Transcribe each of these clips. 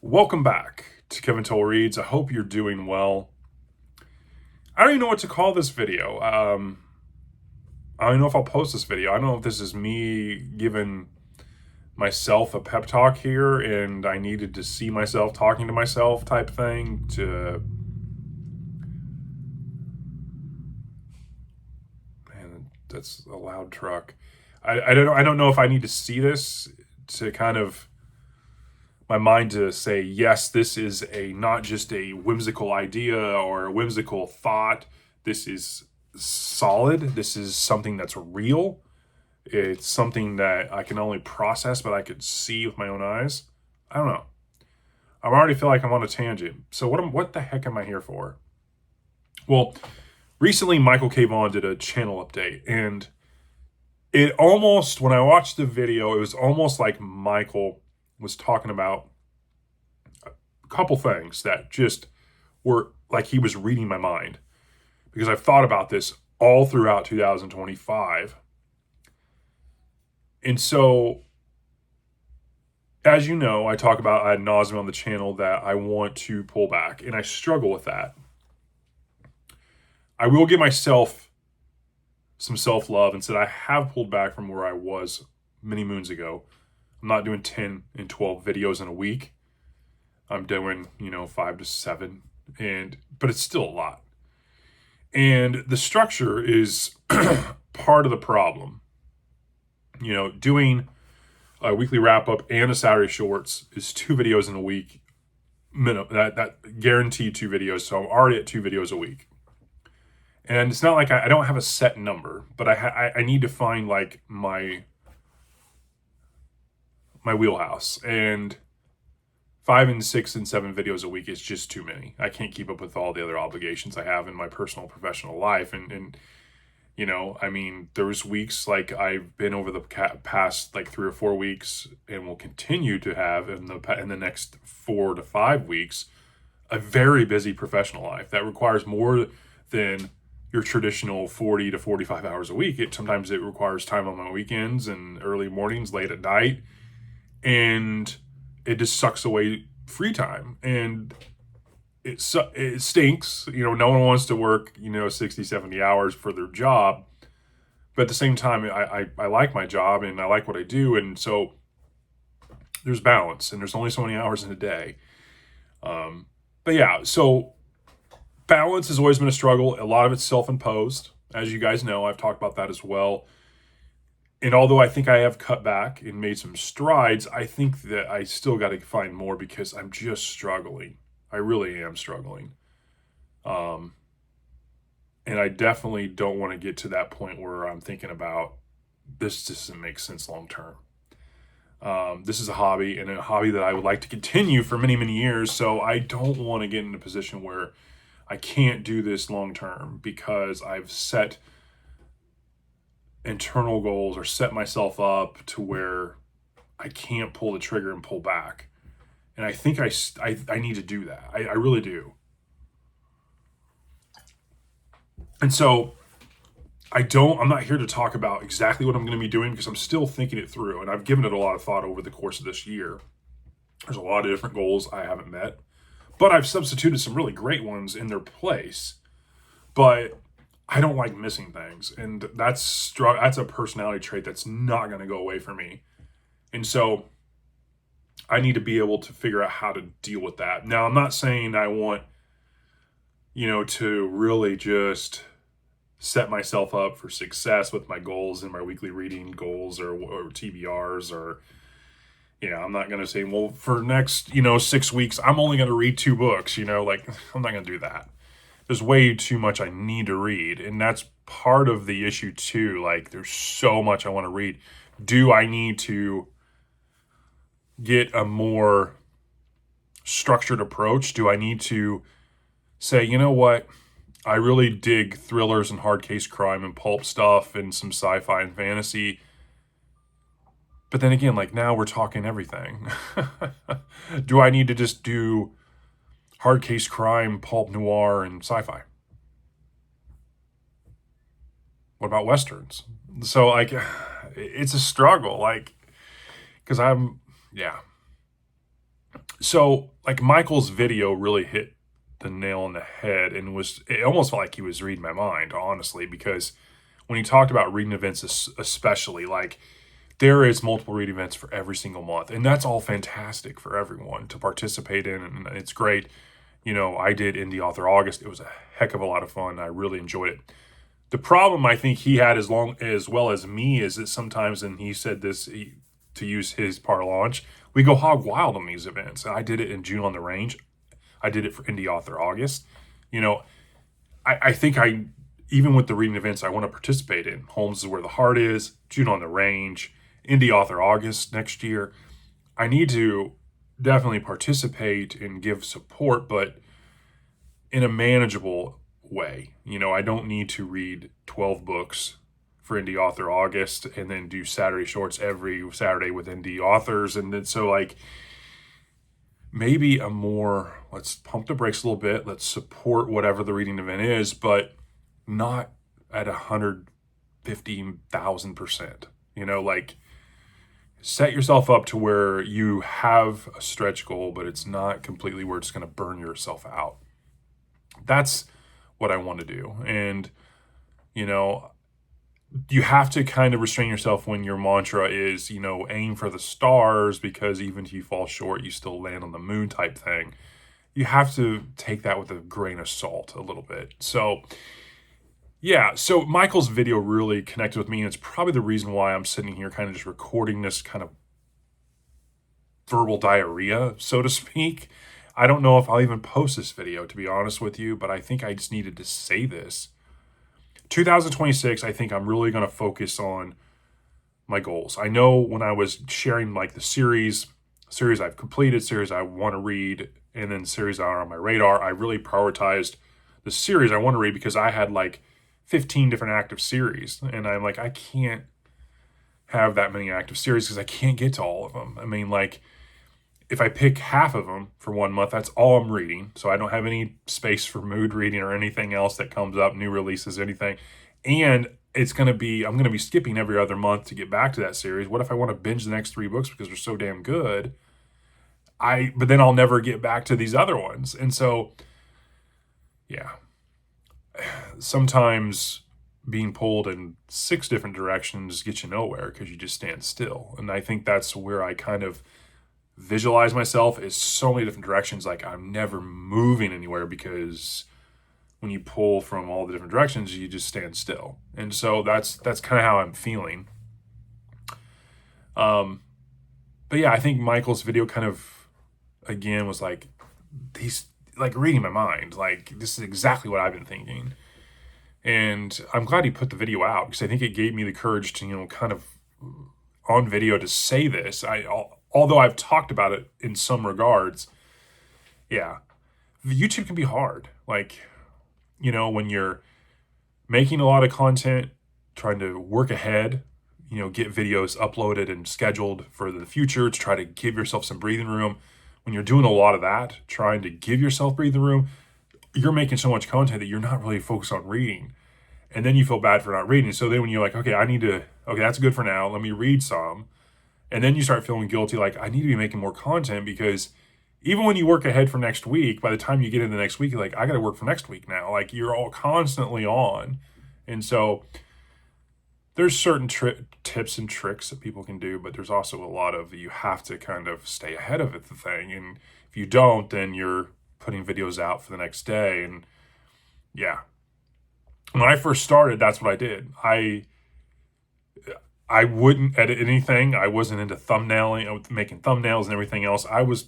Welcome back to Kevin Toll Reads. I hope you're doing well. I don't even know what to call this video. I don't know if I'll post this video. I don't know if this is me giving myself a pep talk here and I needed to see myself talking to myself type thing to... Man, that's a loud truck. I don't know if I need to see this to kind of my mind to say, yes, this is not just a whimsical idea or a whimsical thought. This is solid. This is something that's real. It's something that I can only process, but I could see with my own eyes. I don't know. I already feel like I'm on a tangent. So what the heck am I here for? Well, recently Michael K. Vaughan did a channel update, and it almost, when I watched the video, it was almost like Michael was talking about a couple things that just were like he was reading my mind, because I've thought about this all throughout 2025. And so, as you know, I talk about ad nauseum on the channel that I want to pull back, and I struggle with that. I will give myself some self-love and said I have pulled back from where I was many moons ago. I'm not doing 10 and 12 videos in a week. I'm doing, 5 to 7, but it's still a lot. And the structure is part of the problem. Doing a weekly wrap-up and a Saturday Shorts is 2 videos in a week. Minimum, that guaranteed 2 videos, so I'm already at 2 videos a week. And it's not like I don't have a set number, but I need to find like my wheelhouse, and 5 and 6 and 7 videos a week is just too many. I can't keep up with all the other obligations I have in my personal professional life. And there's weeks like I've been over the past like 3 or 4 weeks and will continue to have in the next 4 to 5 weeks, a very busy professional life that requires more than your traditional 40 to 45 hours a week. Sometimes it requires time on my weekends and early mornings, late at night. And it just sucks away free time, and it stinks. No one wants to work 60, 70 hours for their job, but at the same time I like my job and I like what I do, and so there's balance, and there's only so many hours in a day. But yeah, so balance has always been a struggle. A lot of it's self-imposed, as you guys know. I've talked about that as well. And although I think I have cut back and made some strides, I think that I still got to find more, because I'm just struggling. I really am struggling. And I definitely don't want to get to that point where I'm thinking about, this doesn't make sense long term. This is a hobby, and a hobby that I would like to continue for many, many years. So I don't want to get in a position where I can't do this long term, because I've set internal goals or set myself up to where I can't pull the trigger and pull back. And I think I need to do that. I really do. And so I'm not here to talk about exactly what I'm going to be doing, because I'm still thinking it through, and I've given it a lot of thought over the course of this year. There's a lot of different goals I haven't met, but I've substituted some really great ones in their place. But I don't like missing things, and that's a personality trait that's not going to go away from me. And so I need to be able to figure out how to deal with that. Now, I'm not saying I want, to really just set myself up for success with my goals and my weekly reading goals or TBRs, or, I'm not going to say, well, for next, 6 weeks, I'm only going to read 2 books, I'm not going to do that. There's way too much I need to read, and that's part of the issue too. Like, there's so much I want to read. Do I need to get a more structured approach? Do I need to say, you know what? I really dig thrillers and hard case crime and pulp stuff and some sci-fi and fantasy. But then again, like, now we're talking everything. Do I need to just do hard case crime, pulp noir, and sci-fi? What about Westerns? So, like, it's a struggle, like, because yeah. So like Michael's video really hit the nail on the head, and it almost felt like he was reading my mind, honestly, because when he talked about reading events, especially, like, there is multiple reading events for every single month, and that's all fantastic for everyone to participate in, and it's great. I did Indie Author August. It was a heck of a lot of fun. I really enjoyed it. The problem I think he had as well as me is that sometimes, and he said this, to use his parlance, we go hog wild on these events. I did it in June on the Range. I did it for Indie Author August. You know, I think even with the reading events I want to participate in, Holmes is Where the Heart Is, June on the Range, Indie Author August next year, I need to definitely participate and give support, but in a manageable way. I don't need to read 12 books for Indie Author August and then do Saturday shorts every Saturday with indie authors. And then so like maybe let's pump the brakes a little bit. Let's support whatever the reading event is, but not at 115,000%. Like set yourself up to where you have a stretch goal, but it's not completely where it's going to burn yourself out. That's what I want to do. And, you have to kind of restrain yourself when your mantra is, aim for the stars, because even if you fall short, you still land on the moon type thing. You have to take that with a grain of salt a little bit. So, yeah, so Michael's video really connected with me, and it's probably the reason why I'm sitting here kind of just recording this kind of verbal diarrhea, so to speak. I don't know if I'll even post this video, to be honest with you, but I think I just needed to say this. 2026, I think I'm really going to focus on my goals. I know when I was sharing like the series I've completed, series I want to read, and then series that are on my radar, I really prioritized the series I want to read because I had like 15 different active series. And I'm like, I can't have that many active series because I can't get to all of them. I mean, like, if I pick half of them for 1 month, that's all I'm reading. So I don't have any space for mood reading or anything else that comes up, new releases, anything. And I'm going to be skipping every other month to get back to that series. What if I want to binge the next 3 books because they're so damn good? But then I'll never get back to these other ones. And so, yeah, sometimes being pulled in 6 different directions gets you nowhere because you just stand still. And I think that's where I kind of visualize myself, is so many different directions. Like I'm never moving anywhere because when you pull from all the different directions, you just stand still. And so that's kind of how I'm feeling. But yeah, I think Michael's video kind of, again, was like, he's like reading my mind. Like, this is exactly what I've been thinking. And I'm glad he put the video out because I think it gave me the courage to, kind of on video to say this. Although I've talked about it in some regards, yeah, YouTube can be hard. Like, when you're making a lot of content, trying to work ahead, get videos uploaded and scheduled for the future to try to give yourself some breathing room. When you're doing a lot of that, trying to give yourself breathing room, you're making so much content that you're not really focused on reading. And then you feel bad for not reading. So then when you're like, okay, that's good for now. Let me read some. And then you start feeling guilty, like, I need to be making more content, because even when you work ahead for next week, by the time you get into next week, you're like, I got to work for next week now. Like, you're all constantly on. And so there's certain tips and tricks that people can do, but there's also a lot of, you have to kind of stay ahead of the thing. And if you don't, then you're putting videos out for the next day. And yeah, when I first started, that's what I did. I wouldn't edit anything. I wasn't into thumbnailing, making thumbnails and everything else. I was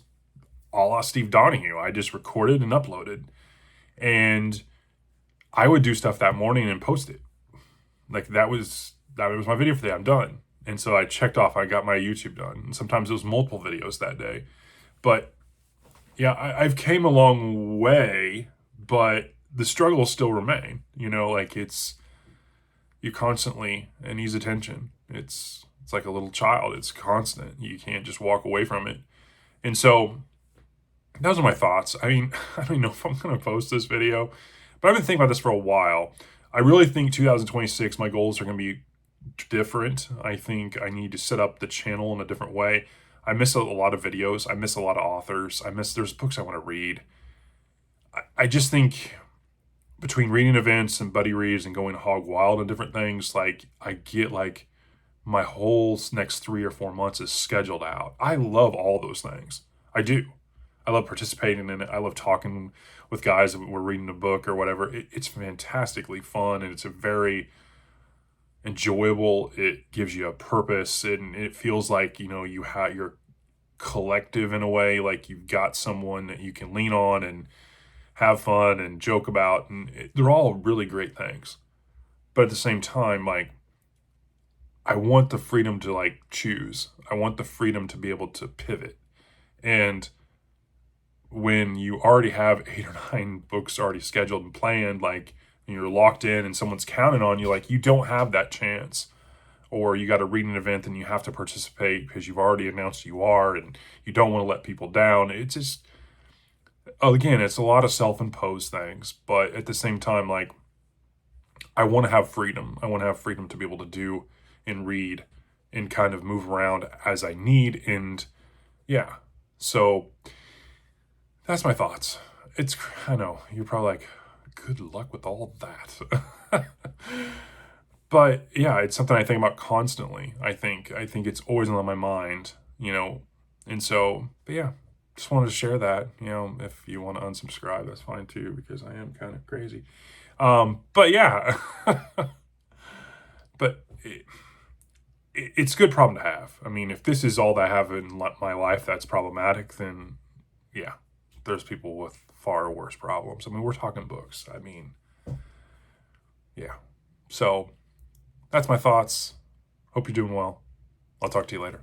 a la Steve Donahue. I just recorded and uploaded. And I would do stuff that morning and post it. Like that was my video for the day. I'm done. And so I checked off, I got my YouTube done. And sometimes it was multiple videos that day. But yeah, I've came a long way, but the struggles still remain. Like you constantly needs attention. It's like a little child. It's constant. You can't just walk away from it. And so those are my thoughts. I mean, I don't know if I'm going to post this video, but I've been thinking about this for a while. I really think 2026, my goals are going to be different. I think I need to set up the channel in a different way. I miss a lot of videos. I miss a lot of authors. There's books I want to read. I just think between reading events and buddy reads and going hog wild and different things, like I get like my whole next 3 or 4 months is scheduled out. I love all those things. I do. I love participating in it. I love talking with guys that we're reading a book or whatever. It's fantastically fun, and it's a very enjoyable. It gives you a purpose, and it feels like, you know, you're collective in a way, like you've got someone that you can lean on and have fun and joke about, and they're all really great things. But at the same time, like, I want the freedom to like choose. I want the freedom to be able to pivot. And when you already have 8 or 9 books already scheduled and planned, like, and you're locked in and someone's counting on you, like, you don't have that chance. Or you got to read an event and you have to participate because you've already announced you are, and you don't want to let people down. It's just, again, it's a lot of self-imposed things, but at the same time, like, I want to have freedom. I want to have freedom to be able to do and read and kind of move around as I need. And yeah, so that's my thoughts. I know you're probably like, good luck with all that. But yeah, it's something I think about constantly. I think it's always on my mind, you know. And so, but yeah, just wanted to share that. You know, if you want to unsubscribe, that's fine too, because I am kind of crazy. But yeah, but it's a good problem to have. I mean, if this is all that I have in my life that's problematic, then yeah, there's people with far worse problems. I mean, we're talking books. I mean, yeah. So that's my thoughts. Hope you're doing well. I'll talk to you later.